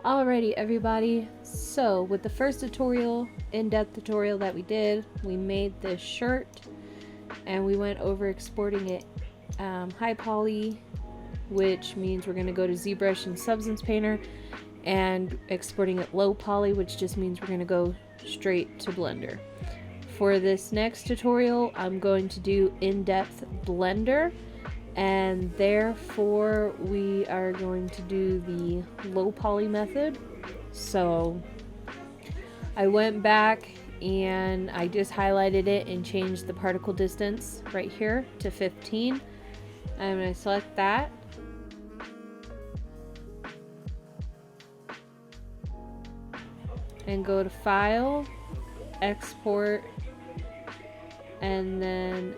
Alrighty everybody, so with the first tutorial, in-depth tutorial that we did, we made this shirt and we went over exporting it high poly, which means we're going to go to Zbrush and Substance Painter, and exporting it low poly, which just means we're going to go straight to Blender. For this next tutorial, I'm going to do in-depth Blender, and therefore we are going to do the low poly method. So I went back and I just highlighted it and changed the particle distance right here to 15. I'm going to select that. And go to File, Export, and then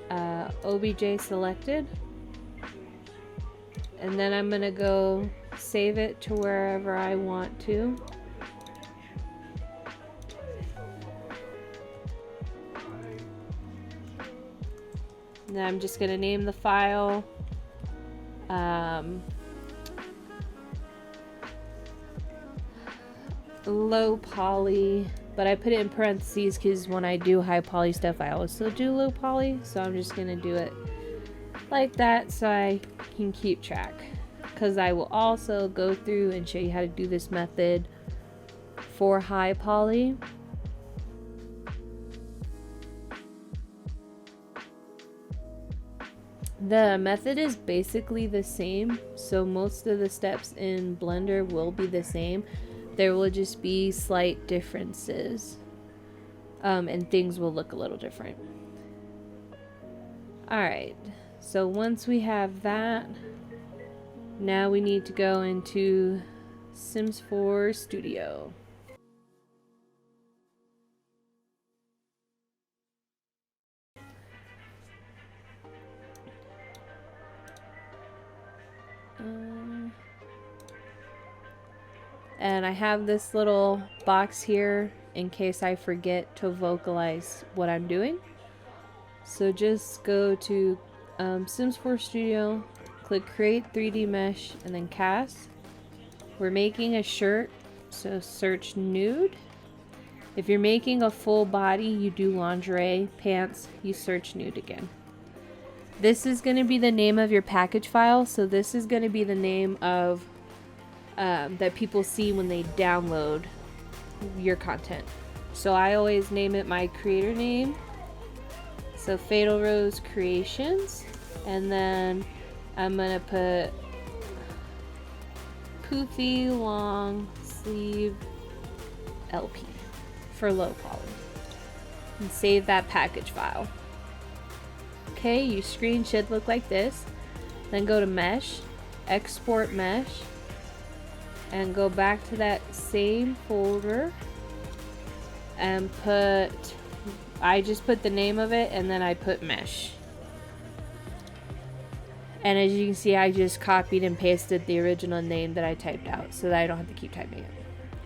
OBJ selected. And then I'm gonna go save it to wherever I want to. And then I'm just gonna name the file low poly, but I put it in parentheses because when I do high poly stuff I also do low poly, so I'm just gonna do it like that so I can keep track, because I will also go through and show you how to do this method for high poly. The method is basically the same, so most of the steps in Blender will be the same. There will just be slight differences, and things will look a little different. Alright, so once we have that, now we need to go into Sims 4 Studio. And I have this little box here in case I forget to vocalize what I'm doing. So just go to Sims 4 Studio, click Create 3D Mesh, and then Cast. We're making a shirt, so search nude. If you're making a full body, you do lingerie. Pants, you search nude again. This is going to be the name of your package file, so this is going to be the name of that people see when they download your content. So I always name it my creator name, so FatalRoseCreations, and then I'm gonna put poofy long sleeve LP for low poly, and save that package file. Okay, your screen should look like this. Then go to Mesh, Export Mesh, and go back to that same folder and I just put the name of it and then I put Mesh. And as you can see, I just copied and pasted the original name that I typed out so that I don't have to keep typing it.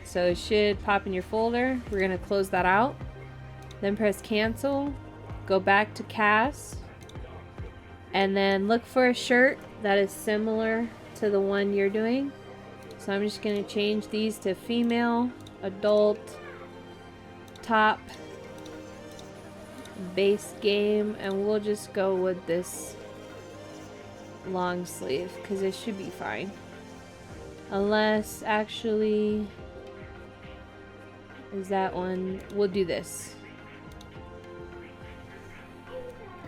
So it should pop in your folder. We're going to close that out. Then press cancel. Go back to cast. And then look for a shirt that is similar to the one you're doing. So I'm just going to change these to female, adult, top, base game, and we'll just go with this long sleeve because it should be fine. Unless, actually, is that one? We'll do this.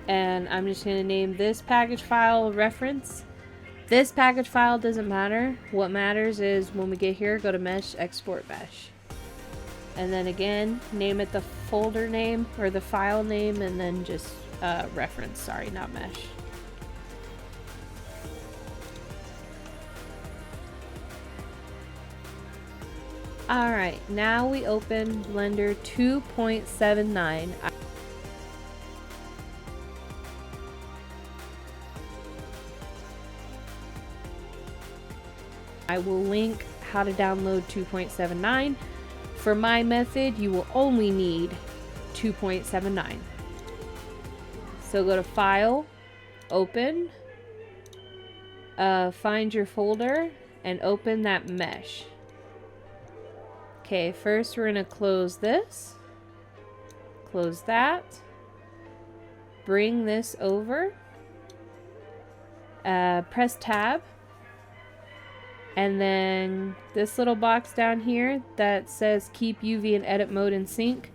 And I'm just going to name this package file reference. This package file doesn't matter. What matters is when we get here, go to Mesh, Export Mesh. And then again, name it the folder name or the file name, and then just reference, sorry, not Mesh. Alright, now we open Blender 2.79. I will link how to download 2.79. For my method, you will only need 2.79. So go to File, Open, find your folder, and open that mesh. Okay, first we're gonna close this, close that, bring this over, press tab, and then this little box down here that says keep UV and edit mode in sync.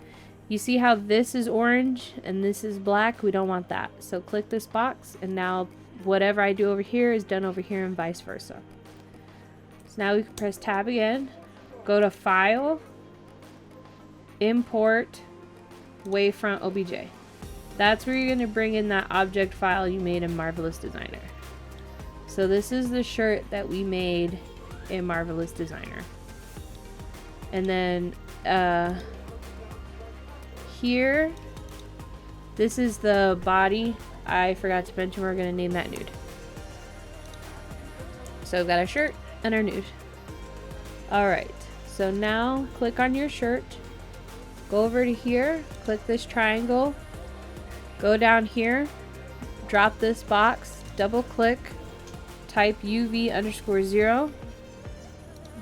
You see how this is orange and this is black? We don't want that. So click this box, and now whatever I do over here is done over here and vice versa. So now we can press tab again, go to File, Import, Wavefront OBJ. That's where you're going to bring in that object file you made in Marvelous Designer. So this is the shirt that we made in Marvelous Designer. And then here, this is the body. I forgot to mention we're going to name that nude. So we've got our shirt and our nude. Alright, so now click on your shirt, go over to here, click this triangle, go down here, drop this box, double click, type UV_0,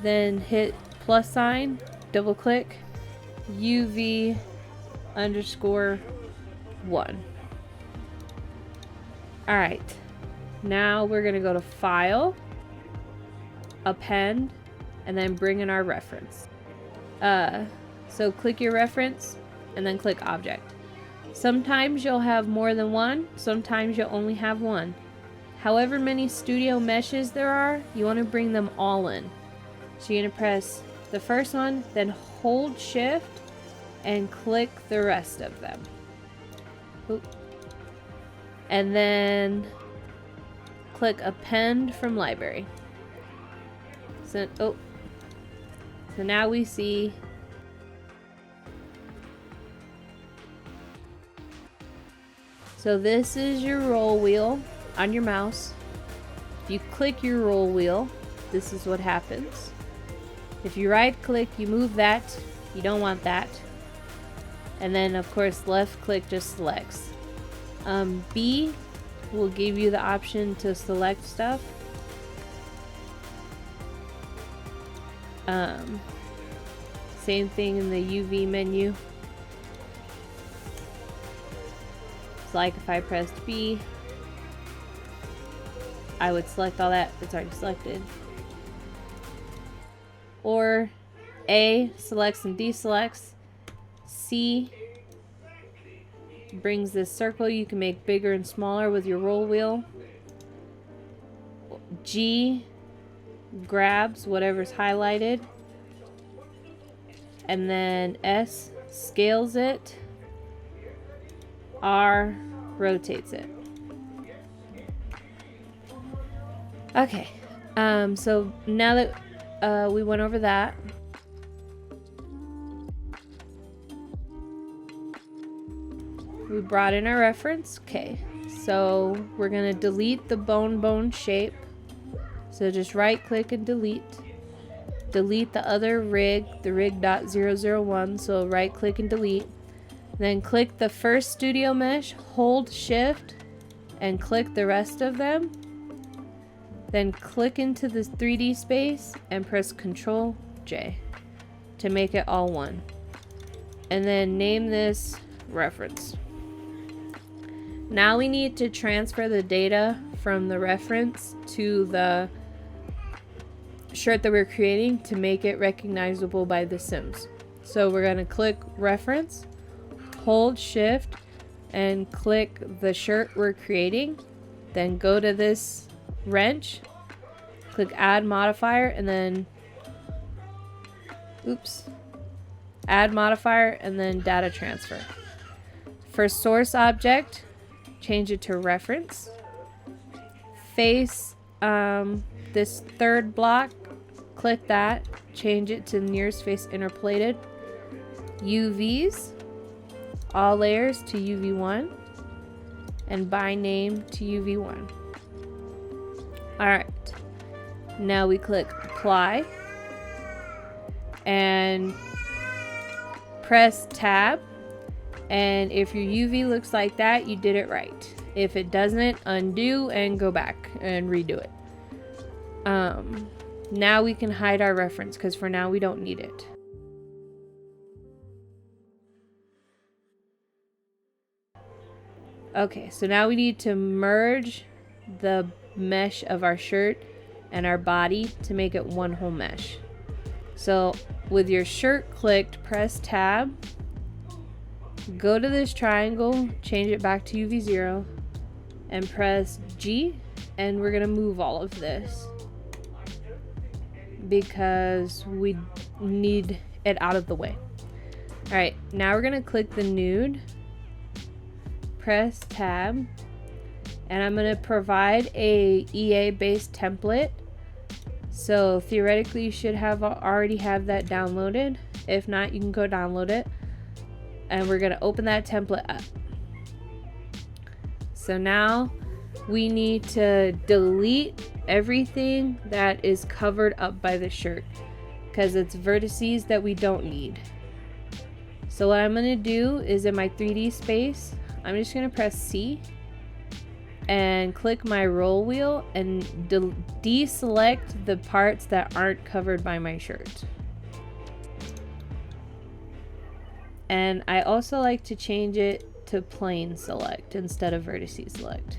then hit plus sign, double click, UV_1. Alright, now we're going to go to File, Append, and then bring in our reference. So click your reference and then click Object. Sometimes you'll have more than one, sometimes you'll only have one. However many studio meshes there are, you want to bring them all in. So you're going to press the first one, then hold shift and click the rest of them. Oop. And then click append from library. So now we see so this is your roll wheel on your mouse. If you click your roll wheel, this is what happens. If you right click, you move that. You don't want that. And then of course left click just selects. B will give you the option to select stuff. Same thing in the UV menu. It's like if I pressed B, I would select all that. It's already selected. Or A selects and deselects. C brings this circle you can make bigger and smaller with your roll wheel. G grabs whatever's highlighted. And then S scales it. R rotates it. Okay, so now that we went over that, we brought in our reference. Okay, so we're gonna delete the bone shape. So just right click and delete. Delete the other rig, the rig.001. So right click and delete. Then click the first studio mesh, hold shift, and click the rest of them. Then click into this 3D space and press Ctrl J to make it all one. And then name this reference. Now we need to transfer the data from the reference to the shirt that we're creating to make it recognizable by The Sims. So we're going to click reference, hold shift, and click the shirt we're creating. Then go to this wrench, click add modifier, and then add modifier and then data transfer. For source object, change it to reference. Face this third block, click that, change it to nearest face interpolated. UVs, all layers to UV1, and by name to UV1. Alright, now we click apply and press tab, and if your UV looks like that, you did it right. If it doesn't, undo and go back and redo it. Now we can hide our reference because for now we don't need it. Okay, so now we need to merge the mesh of our shirt and our body to make it one whole mesh. So with your shirt clicked, press tab, go to this triangle, change it back to UV0, and press G, and we're gonna move all of this because we need it out of the way. All right, now we're gonna click the nude, press tab, and I'm gonna provide a EA based template. So theoretically you should already have that downloaded. If not, you can go download it. And we're gonna open that template up. So now we need to delete everything that is covered up by the shirt because it's vertices that we don't need. So what I'm gonna do is in my 3D space, I'm just gonna press C and click my roll wheel and deselect the parts that aren't covered by my shirt. And I also like to change it to plane select instead of vertices select.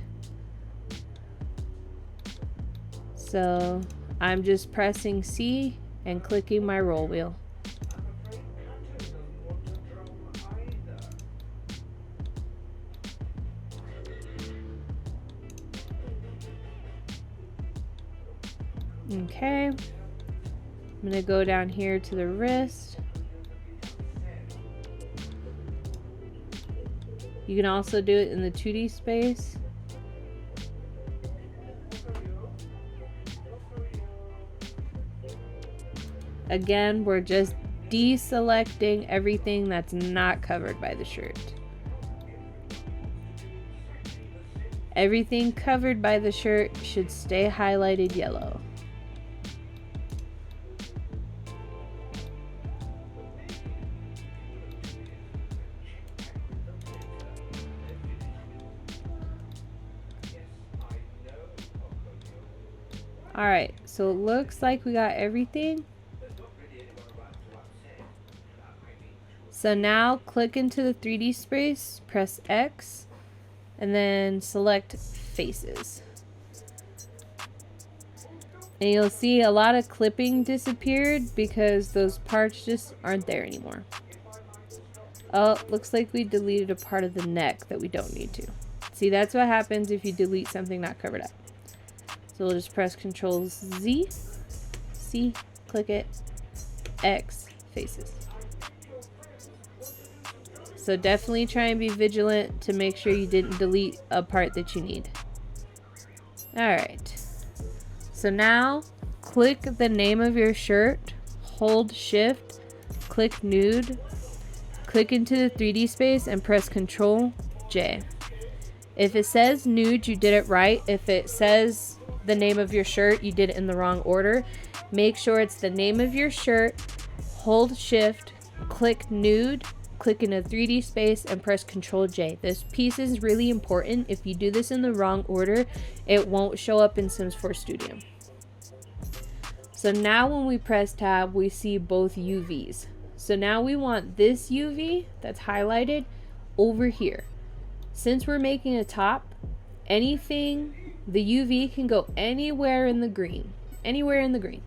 So I'm just pressing C and clicking my roll wheel. Okay, I'm gonna go down here to the wrist. You can also do it in the 2D space. Again, we're just deselecting everything that's not covered by the shirt. Everything covered by the shirt should stay highlighted yellow. Alright, so it looks like we got everything. So now click into the 3D space, press X, and then select faces. And you'll see a lot of clipping disappeared because those parts just aren't there anymore. Oh, looks like we deleted a part of the neck that we don't need to. See, that's what happens if you delete something not covered up. So we'll just press Ctrl Z, C, click it, X, faces. So definitely try and be vigilant to make sure you didn't delete a part that you need. Alright. So now click the name of your shirt, hold Shift, click nude, click into the 3D space and press Ctrl J. If it says nude, you did it right. If it says the name of your shirt, you did it in the wrong order. Make sure it's the name of your shirt, hold Shift, click nude, click in a 3D space and press Ctrl J. This piece is really important. If you do this in the wrong order, it won't show up in Sims 4 Studio. So now when we press tab, we see both UVs. So now we want this UV that's highlighted over here. Since we're making a top, the UV can go anywhere in the green. Anywhere in the green.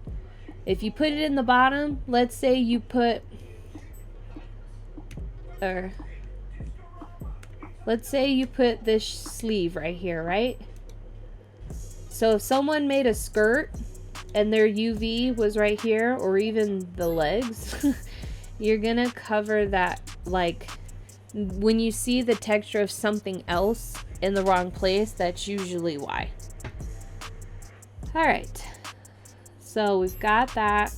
If you put it in the bottom, let's say you put, let's say you put this sleeve right here, right? So if someone made a skirt and their UV was right here, or even the legs, you're gonna cover that, like, when you see the texture of something else in the wrong place, that's usually why. Alright, so we've got that.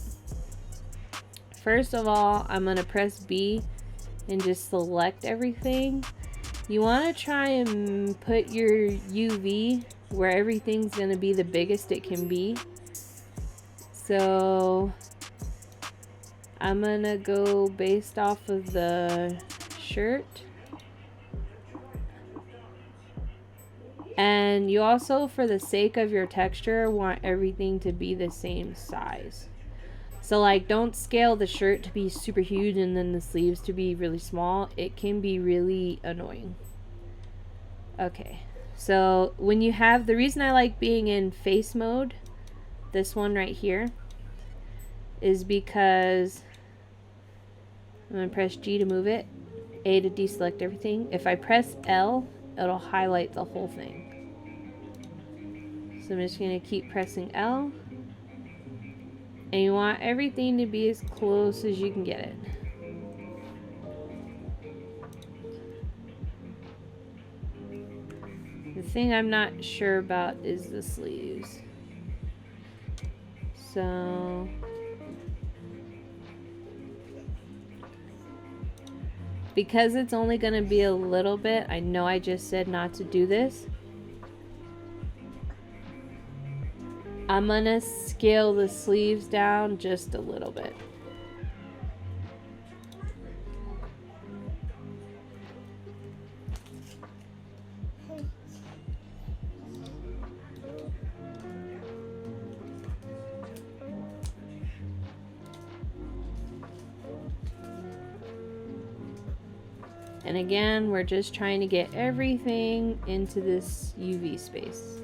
First of all, I'm gonna press B and just select everything. You want to try and put your UV where everything's gonna be the biggest it can be. So I'm gonna go based off of the shirt. And you also, for the sake of your texture, want everything to be the same size. So like, don't scale the shirt to be super huge and then the sleeves to be really small. It can be really annoying. Okay, so when you have, the reason I like being in face mode, this one right here, is because I'm going to press G to move it, A to deselect everything. If I press L, it'll highlight the whole thing. So I'm just going to keep pressing L. And you want everything to be as close as you can get it. The thing I'm not sure about is the sleeves. So because it's only going to be a little bit, I know I just said not to do this. I'm going to scale the sleeves down just a little bit. And again, we're just trying to get everything into this UV space.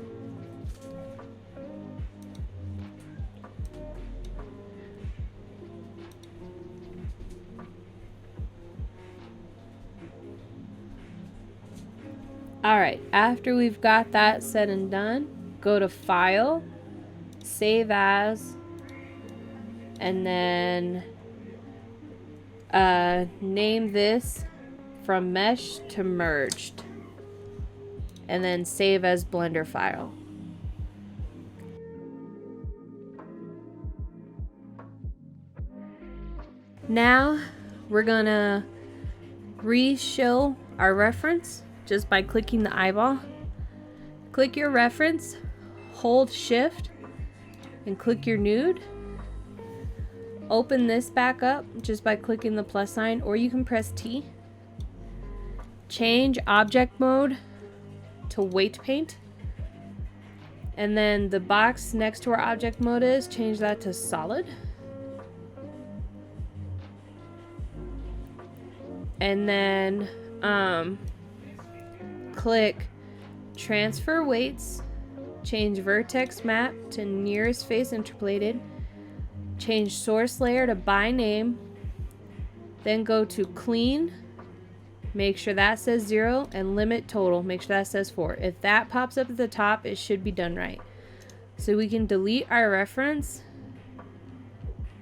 Alright, after we've got that said and done, go to File, Save As, and then name this from Mesh to Merged, and then save as Blender file. Now we're gonna re-show our reference just by clicking the eyeball. Click your reference, hold Shift, and click your nude. Open this back up just by clicking the plus sign, or you can press T. Change object mode to weight paint. And then the box next to where object mode is, change that to solid. And then click transfer weights, change vertex map to nearest face interpolated, change source layer to by name, then go to clean, make sure that says 0, and limit total, make sure that says 4. If that pops up at the top, it should be done right. So we can delete our reference,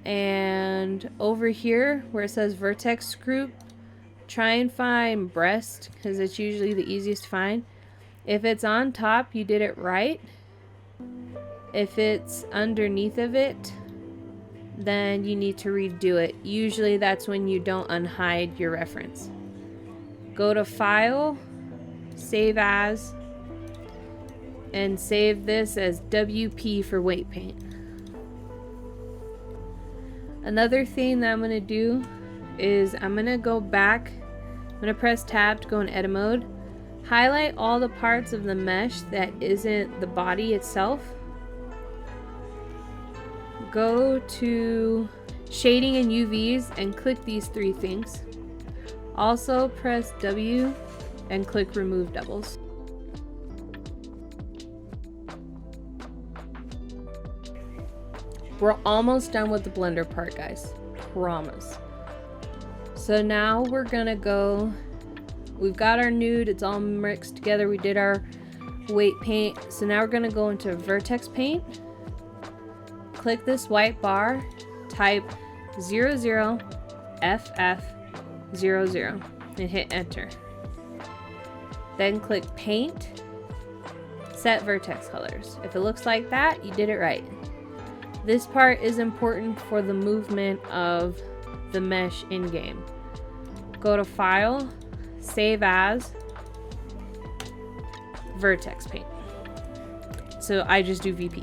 and over here where it says vertex group, try and find breast, because it's usually the easiest to find. If it's on top, you did it right. If it's underneath of it, then you need to redo it. Usually that's when you don't unhide your reference. Go to File, Save As, and save this as WP for weight paint. Another thing that I'm going to do is I'm going to go back, I'm going to press Tab to go in edit mode, highlight all the parts of the mesh that isn't the body itself, go to shading and UVs and click these 3 things. Also press W and click remove doubles. We're almost done with the blender part, guys. Promise. So now we're gonna go, we've got our nude, it's all mixed together, we did our weight paint. So now we're gonna go into vertex paint, click this white bar, type 00FF00 and hit enter. Then click paint, set vertex colors. If it looks like that, you did it right. This part is important for the movement of the mesh in game. Go to File, Save As, Vertex Paint. So I just do VP.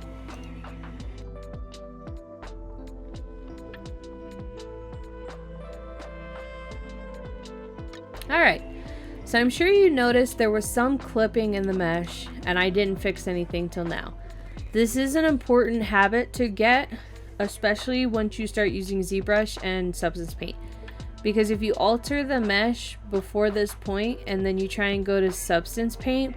Alright, so I'm sure you noticed there was some clipping in the mesh and I didn't fix anything till now. This is an important habit to get, especially once you start using ZBrush and Substance Paint. because if you alter the mesh before this point and then you try and go to Substance Paint,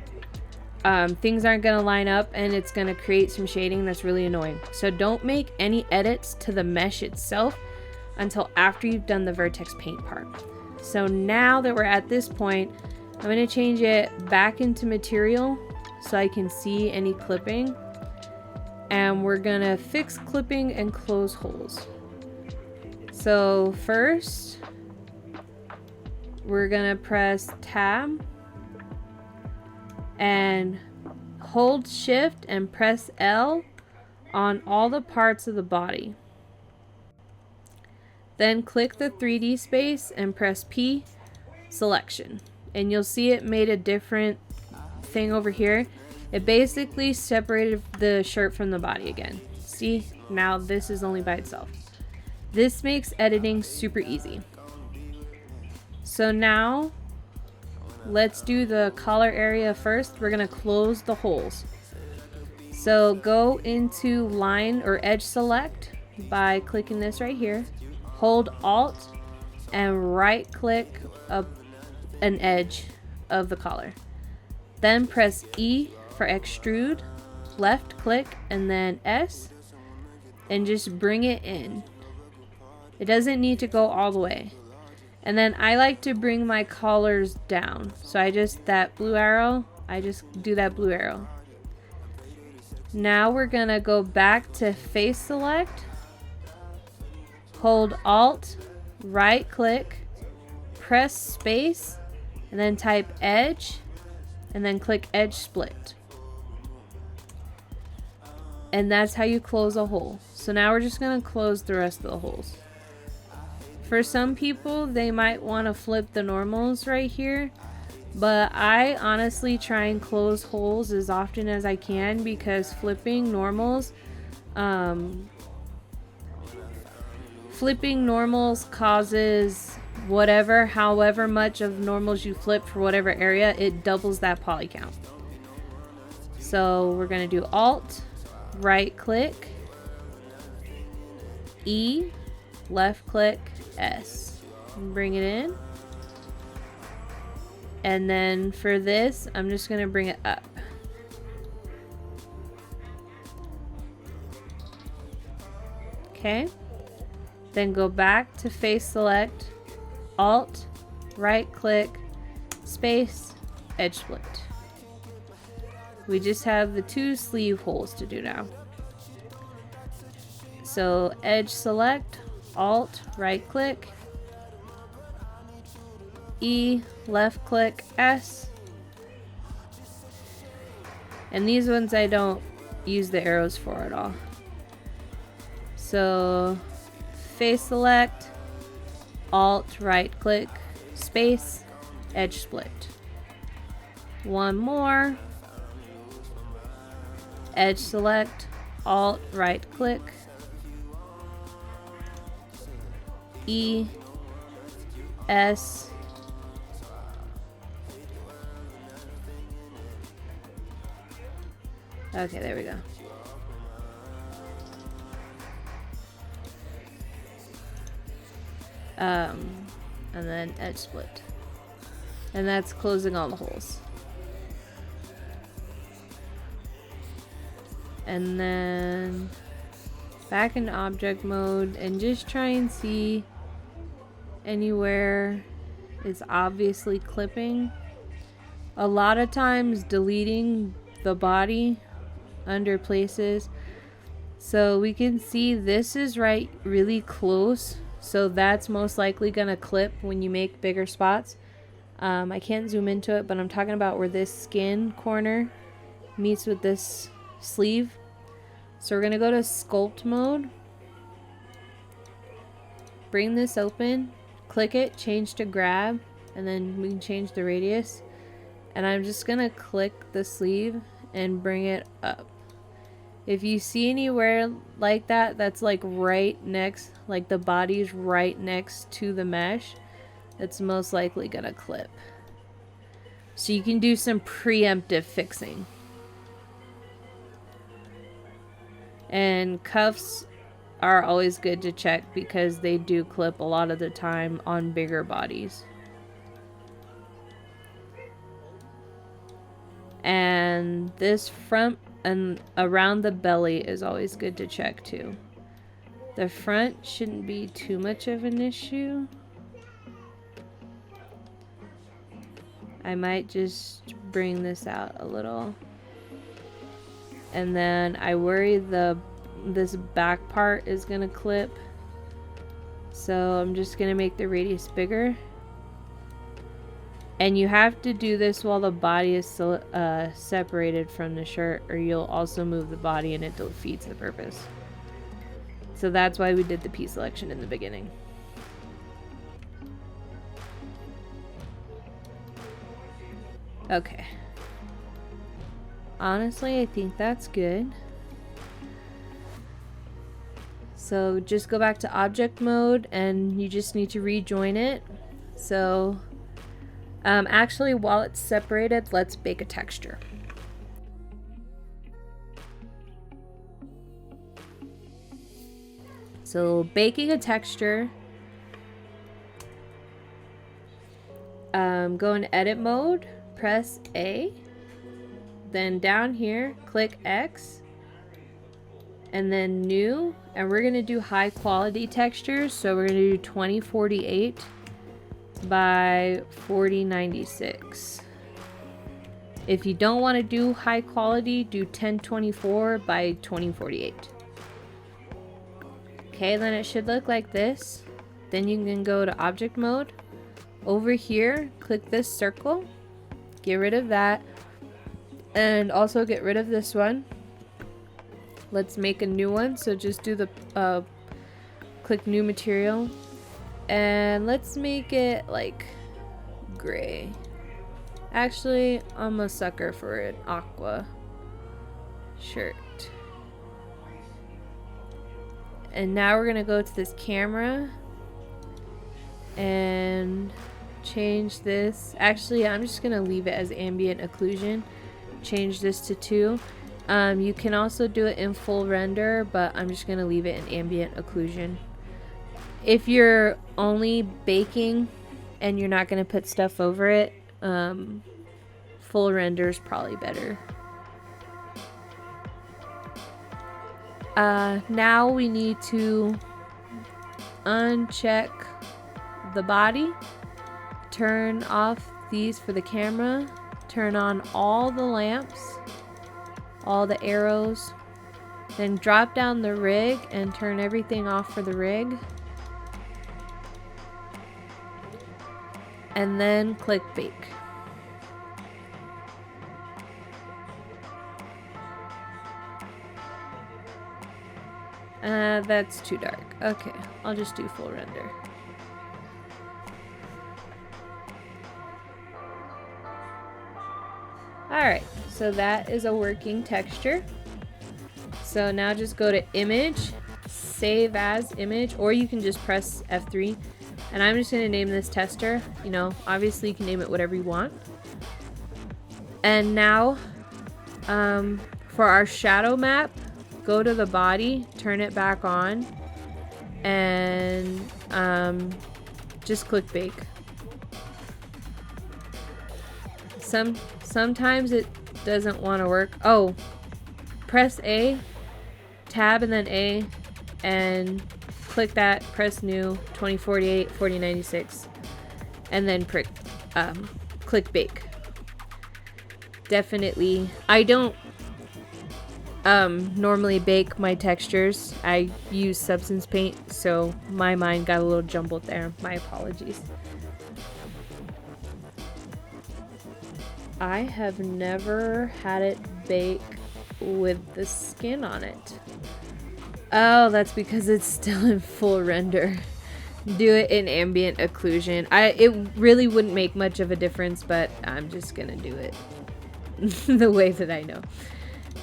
things aren't going to line up and it's going to create some shading that's really annoying. So don't make any edits to the mesh itself until after you've done the vertex paint part. So now that we're at this point, I'm going to change it back into material so I can see any clipping. And we're going to fix clipping and close holes. So first, we're going to press tab and hold shift and press L on all the parts of the body. Then click the 3D space and press P selection. And you'll see it made a different thing over here. It basically separated the shirt from the body again. See, now this is only by itself. This makes editing super easy. So now let's do the collar area first. We're gonna close the holes. So go into line or edge select by clicking this right here. Hold Alt and right click up an edge of the collar. Then press E for extrude, left click and then S and just bring it in. It doesn't need to go all the way. And then I like to bring my collars down. So I just do that blue arrow. Now we're gonna go back to face select, hold Alt, right click, press space, and then type edge, and then click edge split. And that's how you close a hole. So now we're just gonna close the rest of the holes. For some people, they might want to flip the normals right here, but I honestly try and close holes as often as I can because flipping normals causes however much of normals you flip for whatever area, it doubles that poly count. So we're going to do Alt, right click, E, left click, S, bring it in. And then for this, I'm just going to bring it up. Okay. Then go back to face select, Alt, right click, space, edge split. We just have the 2 sleeve holes to do now. So edge select, Alt, right click, E, left click, S. And these ones I don't use the arrows for at all. So face select, Alt, right click, space, edge split. One more. Edge select, Alt, right click, E, S, okay, there we go. And then edge split. And that's closing all the holes. And then back in object mode and just try and see anywhere is obviously clipping. A lot of times deleting the body under places. So we can see this is right really close. So that's most likely gonna clip when you make bigger spots. I can't zoom into it, but I'm talking about where this skin corner meets with this sleeve. So we're gonna go to sculpt mode, bring this open, click it, change to grab, and then we can change the radius. And I'm just gonna click the sleeve and bring it up. If you see anywhere like that, that's like right next, like the body's right next to the mesh, it's most likely gonna clip. So you can do some preemptive fixing. And cuffs are always good to check because they do clip a lot of the time on bigger bodies. And this front and around the belly is always good to check too. The front shouldn't be too much of an issue. I might just bring this out a little. And then I worry this back part is gonna clip. So I'm just gonna make the radius bigger. And you have to do this while the body is still separated from the shirt, or you'll also move the body and it defeats the purpose. So that's why we did the piece selection in the beginning. Okay. Honestly, I think that's good. So just go back to object mode and you just need to rejoin it. So actually, while it's separated, let's bake a texture. So baking a texture, go in edit mode, press A, then down here, click X, and then new, and we're gonna do high quality textures. So we're gonna do 2048 by 4096. If you don't want to do high quality, do 1024 by 2048. Okay, then it should look like this. Then you can go to object mode. Over here, click this circle, get rid of that, and also get rid of this one. Let's make a new one. So just do the click new material, and let's make it like gray. Actually, I'm a sucker for an aqua shirt. And now we're gonna go to this camera and change this. Actually, I'm just gonna leave it as ambient occlusion. Change this to 2. You can also do it in full render, but I'm just gonna leave it in ambient occlusion. If you're only baking and you're not gonna put stuff over it, full render is probably better. Now we need to uncheck the body, turn off these for the camera, turn on all the lamps, all the arrows, then drop down the rig and turn everything off for the rig, and then click bake. That's too dark. Okay, I'll just do full render. Alright, so that is a working texture. So now just go to image, save as image, or you can just press F3. And I'm just going to name this tester. You know, obviously you can name it whatever you want. And now, for our shadow map, go to the body, turn it back on, and just click bake. Sometimes it doesn't want to work. Oh, press A, tab and then A, and click that, press new, 2048, 4096, and then click bake. Definitely, I don't normally bake my textures. I use Substance Paint, so my mind got a little jumbled there. My apologies. I have never had it bake with the skin on it. Oh, that's because it's still in full render. Do it in ambient occlusion. It really wouldn't make much of a difference, but I'm just gonna do it the way that I know.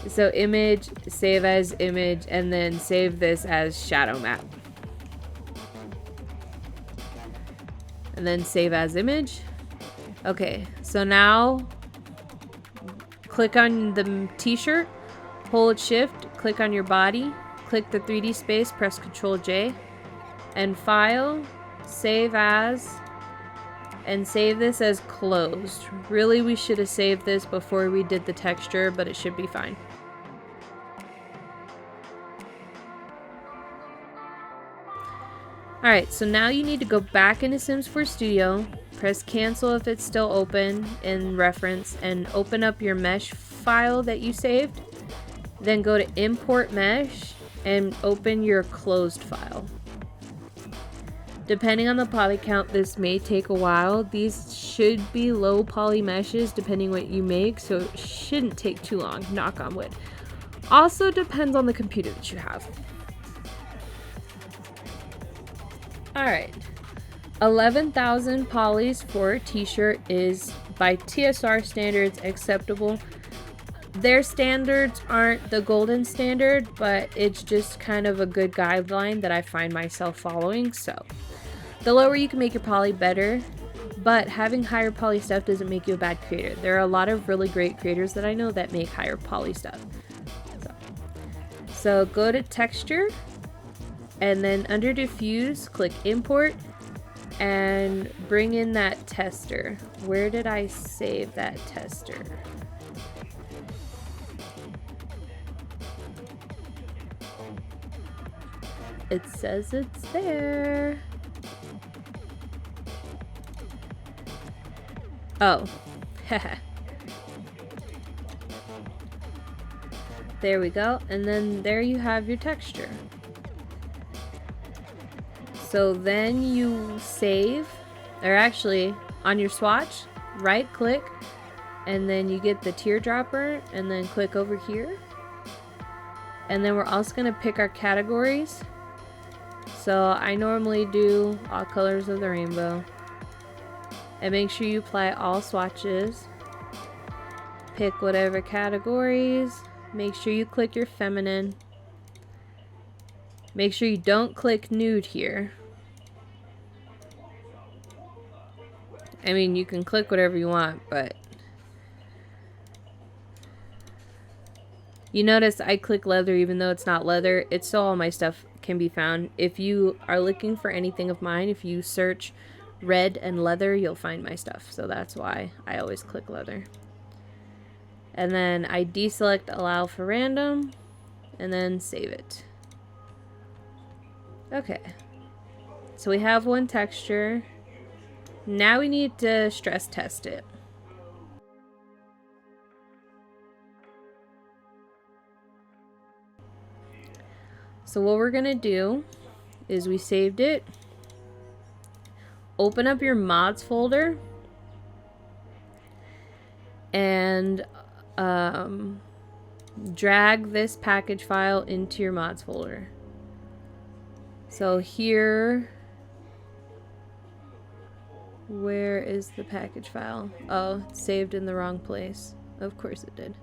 So image, save as image, and then save this as shadow map. And then save as image. Okay, so now click on the t-shirt, hold shift, click on your body, click the 3D space, press Ctrl J, and File, Save As, and save this as closed. Really, we should have saved this before we did the texture, but it should be fine. Alright, so now you need to go back into Sims 4 Studio, press cancel if it's still open in reference, and open up your mesh file that you saved. Then go to import mesh and open your closed file. Depending on the poly count, this may take a while. These should be low poly meshes depending what you make, so it shouldn't take too long, knock on wood. Also depends on the computer that you have. Alright, 11,000 polys for a t-shirt is, by TSR standards, acceptable. Their standards aren't the golden standard, but it's just kind of a good guideline that I find myself following. So the lower you can make your poly, better, but having higher poly stuff doesn't make you a bad creator. There are a lot of really great creators that I know that make higher poly stuff. So go to texture, and then under diffuse, click import and bring in that tester. Where did I save that tester? It says it's there. Oh, there we go. And then there you have your texture. So then you save, or actually on your swatch, right click, and then you get the teardropper, and then click over here. And then we're also going to pick our categories. So I normally do all colors of the rainbow. And make sure you apply all swatches. Pick whatever categories. Make sure you click your feminine. Make sure you don't click nude here. I mean, you can click whatever you want, but you notice I click leather even though it's not leather. It's so all my stuff can be found. If you are looking for anything of mine, if you search red and leather, you'll find my stuff. So that's why I always click leather. And then I deselect allow for random and then save it. Okay. So we have one texture. Now we need to stress test it. So what we're gonna do is we saved it. Open up your mods folder and drag this package file into your mods folder. So here, where is the package file? Oh, it's saved in the wrong place. Of course it did.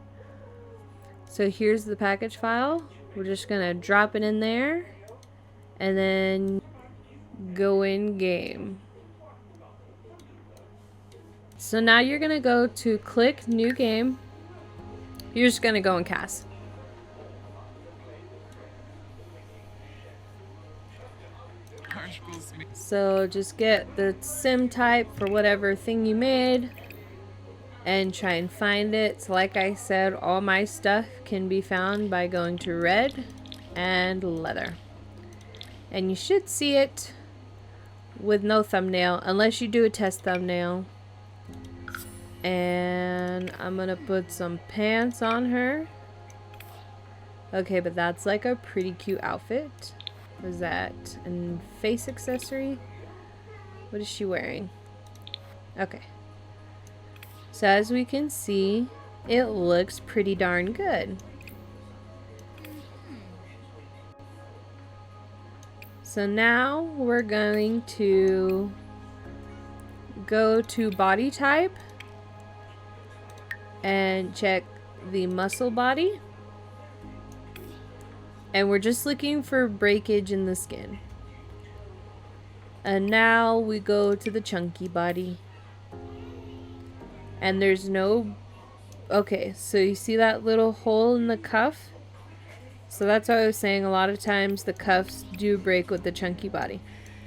So here's the package file. We're just gonna drop it in there and then go in game. So now you're gonna go to click new game. You're just gonna go and cast. So just get the sim type for whatever thing you made and try and find it. So like I said, all my stuff can be found by going to red and leather. And you should see it with no thumbnail unless you do a test thumbnail. And I'm gonna put some pants on her. Okay, but that's like a pretty cute outfit. What is that? And face accessory? What is she wearing? Okay. So as we can see, it looks pretty darn good. So now we're going to go to body type and check the muscle body. And we're just looking for breakage in the skin. And now we go to the chunky body. And there's no... Okay, so you see that little hole in the cuff? So that's why I was saying a lot of times the cuffs do break with the chunky body.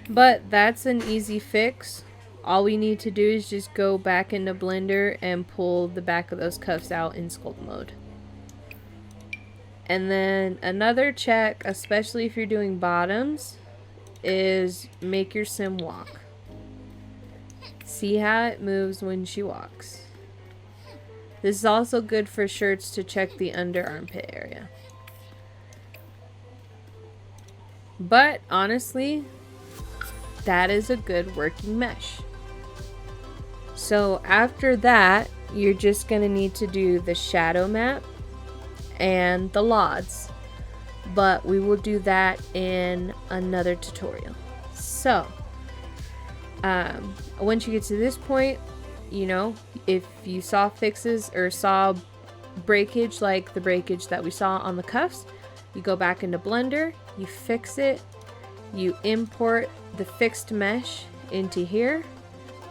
But that's an easy fix. All we need to do is just go back into Blender and pull the back of those cuffs out in sculpt mode. And then another check, especially if you're doing bottoms, is make your sim walk. See how it moves when she walks. This is also good for shirts to check the under armpit area. But honestly, that is a good working mesh. So after that, you're just going to need to do the shadow map and the lods. But we will do that in another tutorial. So, once you get to this point, you know, if you saw fixes or saw breakage like the breakage that we saw on the cuffs, you go back into Blender, you fix it, you import the fixed mesh into here,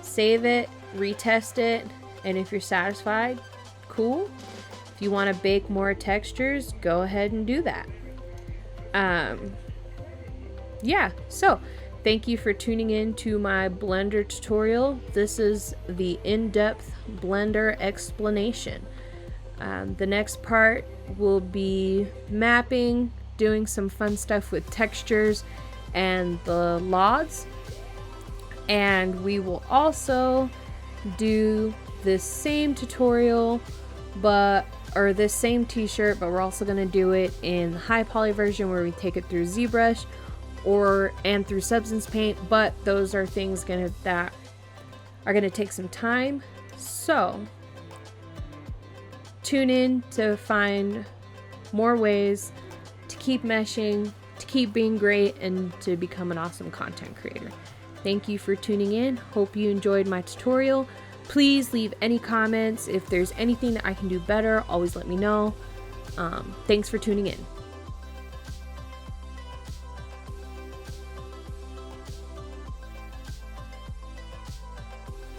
save it, retest it, and if you're satisfied, cool. If you want to bake more textures, go ahead and do that. Yeah, so thank you for tuning in to my Blender tutorial. This is the in-depth Blender explanation. The next part will be mapping, doing some fun stuff with textures and the lods, and we will also do this same tutorial or this same t-shirt, but we're also going to do it in the high poly version where we take it through ZBrush and through Substance Paint, but those are things that are going to take some time. So tune in to find more ways to keep meshing, to keep being great, and to become an awesome content creator. Thank you for tuning in. Hope you enjoyed my tutorial. Please leave any comments. If there's anything that I can do better, always let me know. Thanks for tuning in.